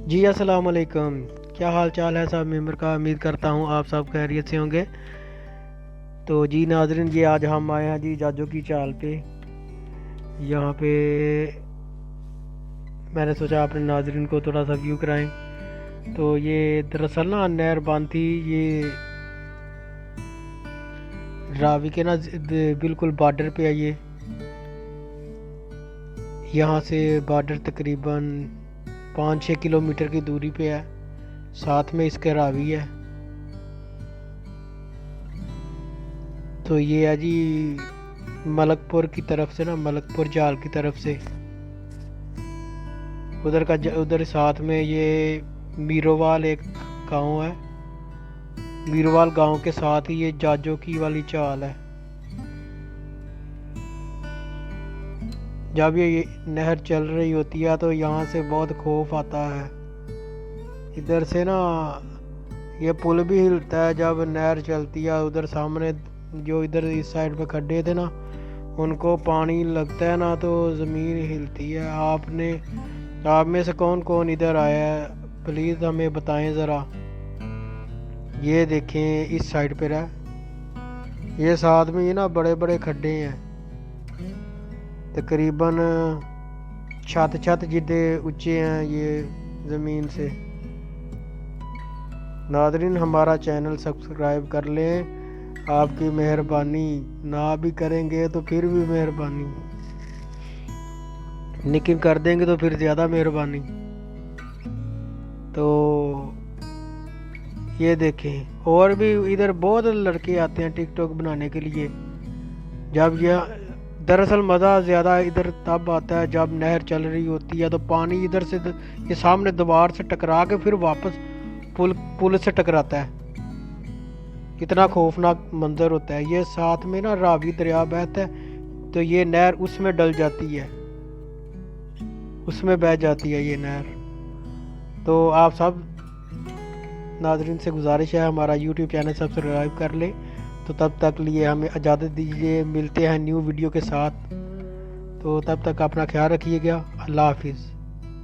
جی السلام علیکم، کیا حال چال ہے سب ممبر کا؟ امید کرتا ہوں آپ سب خیریت سے ہوں گے۔ تو جی ناظرین، یہ آج ہم آئے ہیں جی جاجو کی چال پہ۔ یہاں پہ میں نے سوچا اپنے ناظرین کو تھوڑا سا ویو کرائیں۔ تو یہ دراصل نا نہر باندھ تھی، یہ راوی کے نا بالکل بارڈر پہ ہے یہ۔ یہاں سے بارڈر تقریباً 5-6 کلومیٹر کی دوری پہ ہے، ساتھ میں اس کے راوی ہے۔ تو یہ ہے جی ملک پور کی طرف سے نا، ملک پور جال کی طرف سے ادھر ساتھ میں یہ میروال ایک گاؤں ہے، میروال گاؤں کے ساتھ ہی یہ جاجو کی والی چال ہے۔ جب یہ نہر چل رہی ہوتی ہے تو یہاں سے بہت خوف آتا ہے۔ ادھر سے نا یہ پل بھی ہلتا ہے جب نہر چلتی ہے۔ ادھر سامنے جو ادھر اس سائڈ پہ کھڈے تھے نا، ان کو پانی لگتا ہے نا تو زمین ہلتی ہے۔ آپ میں سے کون کون ادھر آیا ہے پلیز ہمیں بتائیں ذرا۔ یہ دیکھیں اس سائڈ پہ یہ ساتھ میں یہ نا بڑے بڑے کھڈے ہیں، تقریباً چھت جتنے اونچے ہیں یہ زمین سے۔ ناظرین ہمارا چینل سبسکرائب کر لیں، آپ کی مہربانی، نہ بھی کریں گے تو پھر بھی مہربانی، لیکن کر دیں گے تو پھر زیادہ مہربانی۔ تو یہ دیکھیں، اور بھی ادھر بہت لڑکے آتے ہیں ٹک ٹاک بنانے کے لیے۔ جب یہ دراصل مزہ زیادہ ادھر تب آتا ہے جب نہر چل رہی ہوتی ہے تو پانی ادھر سے یہ سامنے دیوار سے ٹکرا کے پھر واپس پل سے ٹکراتا ہے۔ کتنا خوفناک منظر ہوتا ہے۔ یہ ساتھ میں نا راوی دریا بہتا ہے تو یہ نہر اس میں ڈل جاتی ہے، اس میں بہہ جاتی ہے یہ نہر۔ تو آپ سب ناظرین سے گزارش ہے ہمارا یوٹیوب چینل سبسکرائب کر لیں۔ تو تب تک لیے ہمیں اجازت دیجیے، ملتے ہیں نیو ویڈیو کے ساتھ۔ تو تب تک اپنا خیال رکھیے گا، اللہ حافظ۔